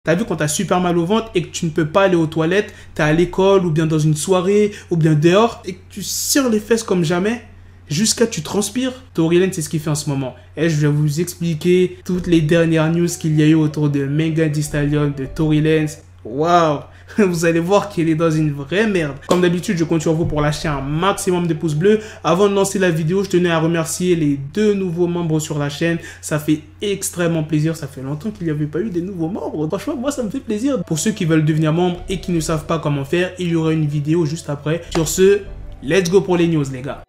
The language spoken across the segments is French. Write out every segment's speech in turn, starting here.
T'as vu quand t'as super mal au ventre et que tu ne peux pas aller aux toilettes, t'es à l'école ou bien dans une soirée ou bien dehors et que tu serres les fesses comme jamais jusqu'à tu transpires. Tory Lanez, c'est ce qu'il fait en ce moment. Et je vais vous expliquer toutes les dernières news qu'il y a eu autour de Megan Thee Stallion, de Tory Lanez. Waouh! Vous allez voir qu'il est dans une vraie merde. Comme d'habitude, je compte sur vous pour lâcher un maximum de pouces bleus. Avant de lancer la vidéo, je tenais à remercier les 2 nouveaux membres sur la chaîne. Ça fait extrêmement plaisir. Ça fait longtemps qu'il n'y avait pas eu des nouveaux membres. Franchement, moi, ça me fait plaisir. Pour ceux qui veulent devenir membres et qui ne savent pas comment faire, il y aura une vidéo juste après. Sur ce, let's go pour les news, les gars.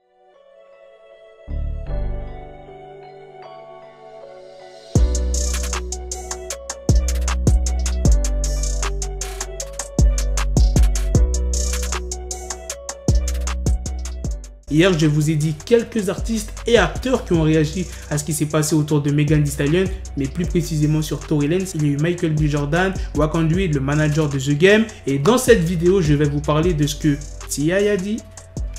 Hier, je vous ai dit quelques artistes et acteurs qui ont réagi à ce qui s'est passé autour de Megan Thee Stallion, mais plus précisément sur Tory Lanez. Il y a eu Michael B. Jordan, Wakandui, le manager de The Game. Et dans cette vidéo, je vais vous parler de ce que T.I. a dit,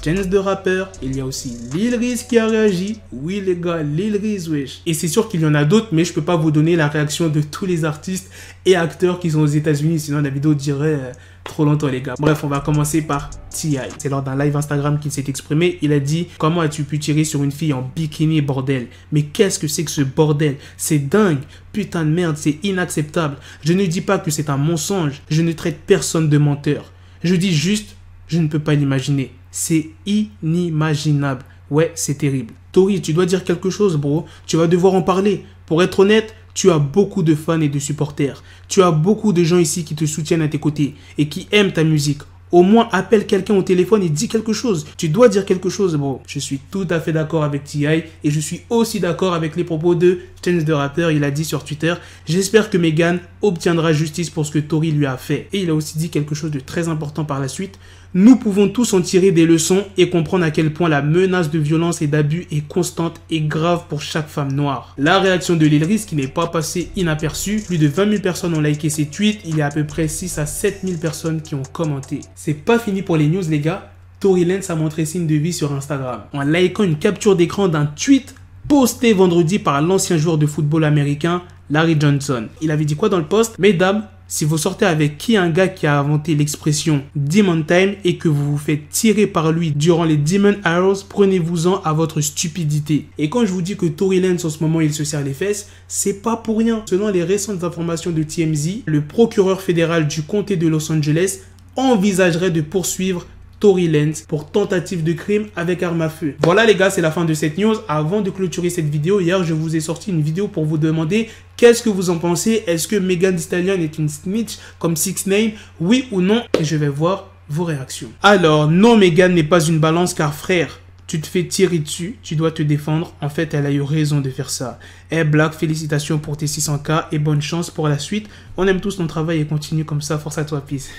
Chance the Rapper, il y a aussi Lil Reese qui a réagi. Oui les gars, Lil Reese, wesh. Et c'est sûr qu'il y en a d'autres, mais je peux pas vous donner la réaction de tous les artistes et acteurs qui sont aux États-Unis, sinon la vidéo dirait trop longtemps les gars. Bref, on va commencer par T.I. C'est lors d'un live Instagram qu'il s'est exprimé. Il a dit: comment as-tu pu tirer sur une fille en bikini, bordel? Mais qu'est-ce que c'est que ce bordel? C'est dingue. Putain de merde, c'est inacceptable. Je ne dis pas que c'est un mensonge. Je ne traite personne de menteur. Je dis juste, je ne peux pas l'imaginer. C'est inimaginable. Ouais, c'est terrible. Tory, tu dois dire quelque chose, bro. Tu vas devoir en parler. Pour être honnête, tu as beaucoup de fans et de supporters. Tu as beaucoup de gens ici qui te soutiennent à tes côtés et qui aiment ta musique. Au moins, appelle quelqu'un au téléphone et dis quelque chose. Tu dois dire quelque chose, bro. Je suis tout à fait d'accord avec T.I. et je suis aussi d'accord avec les propos de Chance the Rapper. Il a dit sur Twitter: j'espère que Megan obtiendra justice pour ce que Tory lui a fait. Et il a aussi dit quelque chose de très important par la suite. Nous pouvons tous en tirer des leçons et comprendre à quel point la menace de violence et d'abus est constante et grave pour chaque femme noire. La réaction de Lil Reese qui n'est pas passée inaperçue. Plus de 20 000 personnes ont liké ses tweets. Il y a à peu près 6 à 7 000 personnes qui ont commenté. C'est pas fini pour les news les gars. Tory Lanez a montré signe de vie sur Instagram en likant une capture d'écran d'un tweet posté vendredi par l'ancien joueur de football américain Larry Johnson. Il avait dit quoi dans le post? Mesdames, si vous sortez avec un gars qui a inventé l'expression Demon Time et que vous vous faites tirer par lui durant les Demon Arrows, prenez-vous-en à votre stupidité. Et quand je vous dis que Tory Lanez en ce moment il se serre les fesses, c'est pas pour rien. Selon les récentes informations de TMZ, le procureur fédéral du comté de Los Angeles envisagerait de poursuivre Tory Lanez pour tentative de crime avec arme à feu. Voilà les gars, c'est la fin de cette news. Avant de clôturer cette vidéo, hier je vous ai sorti une vidéo pour vous demander qu'est-ce que vous en pensez. Est-ce que Megan Thee Stallion est une snitch comme 6ix9ine? Oui ou non? Et je vais voir vos réactions. Alors non, Megan n'est pas une balance car frère, tu te fais tirer dessus, tu dois te défendre. En fait, elle a eu raison de faire ça. Eh Black, félicitations pour tes 600K et bonne chance pour la suite. On aime tous ton travail et continue comme ça, force à toi, peace.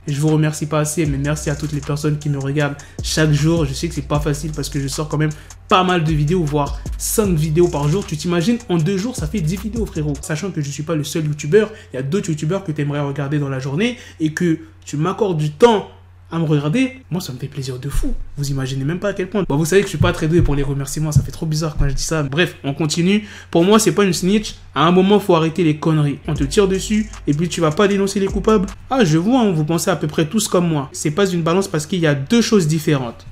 Je vous remercie pas assez, mais merci à toutes les personnes qui me regardent chaque jour. Je sais que c'est pas facile parce que je sors quand même pas mal de vidéos, voire 5 vidéos par jour. Tu t'imagines, en 2 jours, ça fait 10 vidéos, frérot. Sachant que je suis pas le seul youtubeur, il y a d'autres youtubeurs que tu aimerais regarder dans la journée et que tu m'accordes du temps à me regarder, moi ça me fait plaisir de fou. Vous imaginez même pas à quel point. Bon, vous savez que je suis pas très doué pour les remerciements, ça fait trop bizarre quand je dis ça. Bref, on continue. Pour moi, c'est pas une snitch. À un moment, faut arrêter les conneries. On te tire dessus et puis tu vas pas dénoncer les coupables. Ah, je vois, hein, vous pensez à peu près tous comme moi. C'est pas une balance parce qu'il y a 2 choses différentes.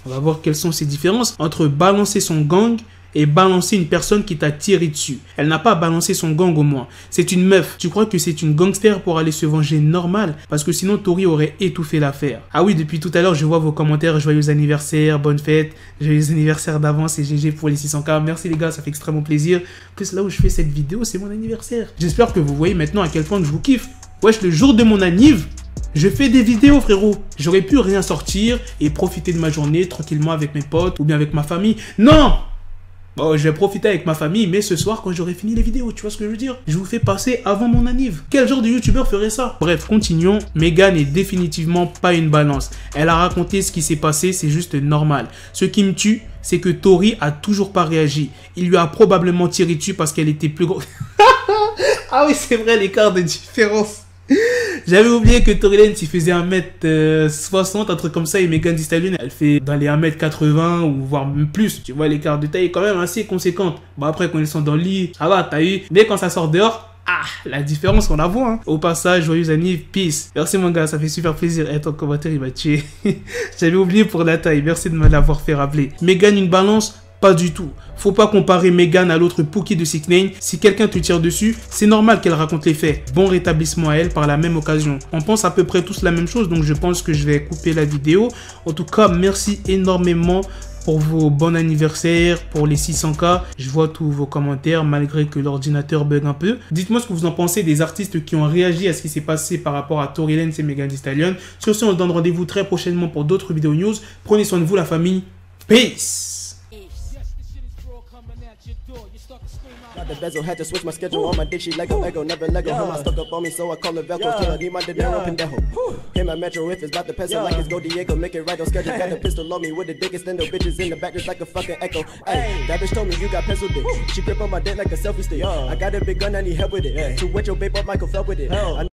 On va voir quelles sont ces différences entre balancer son gang et balancer une personne qui t'a tiré dessus. Elle n'a pas balancé son gang au moins. C'est une meuf. Tu crois que c'est une gangster pour aller se venger normal? Parce que sinon Tory aurait étouffé l'affaire. Ah oui, depuis tout à l'heure, je vois vos commentaires. Joyeux anniversaire, bonne fête, joyeux anniversaire d'avance et GG pour les 600K. Merci les gars, ça fait extrêmement plaisir. En plus, là où je fais cette vidéo, c'est mon anniversaire. J'espère que vous voyez maintenant à quel point je vous kiffe. Wesh, le jour de mon anniv, je fais des vidéos, frérot. J'aurais pu rien sortir et profiter de ma journée tranquillement avec mes potes ou bien avec ma famille. Non! Bon, je vais profiter avec ma famille, mais ce soir, quand j'aurai fini les vidéos, tu vois ce que je veux dire? Je vous fais passer avant mon anniv. Quel genre de youtubeur ferait ça? Bref, continuons. Megan n'est définitivement pas une balance. Elle a raconté ce qui s'est passé, c'est juste normal. Ce qui me tue, c'est que Tory a toujours pas réagi. Il lui a probablement tiré dessus parce qu'elle était plus grosse. Ah oui, c'est vrai, l'écart de différence. J'avais oublié que Tory Lanez il faisait 1m60, un truc comme ça, et Megan Thee Stallion elle fait dans les 1m80 ou voire même plus. Tu vois, l'écart de taille est quand même assez conséquent. Bon, après, quand ils sont dans le lit, ça va, t'as eu. Dès quand ça sort dehors, Ah, la différence, on la voit. Hein. Au passage, joyeux anniv, peace. Merci mon gars, ça fait super plaisir. Et ton commentaire, il m'a tué. J'avais oublié pour la taille. Merci de me l'avoir fait rappeler. Megan, une balance? Pas du tout. Faut pas comparer Megan à l'autre Pookie de 6ix9ine. Si quelqu'un te tire dessus, c'est normal qu'elle raconte les faits. Bon rétablissement à elle par la même occasion. On pense à peu près tous la même chose, donc je pense que je vais couper la vidéo. En tout cas, merci énormément pour vos bons anniversaires, pour les 600K. Je vois tous vos commentaires malgré que l'ordinateur bug un peu. Dites-moi ce que vous en pensez des artistes qui ont réagi à ce qui s'est passé par rapport à Tory Lanez et Megan Thee Stallion. Sur ce, on se donne rendez-vous très prochainement pour d'autres vidéos news. Prenez soin de vous la famille. Peace. Got the bezel, had to switch my schedule. On my dick, she Lego, Ego, never Lego. Him, I stuck up on me, so I call it Velcro. Till I need my dinero, pendejo. Him, my metro, if it's about the peso, like it's Go Diego, make it right on schedule. Got a pistol on me with the dick extendo, bitches in the back just like a fucking echo. Hey, that bitch told me you got pencil dick. She grip on my dick like a selfie stick. I got a big gun, I need help with it. To wet your babe up, Michael fell with it.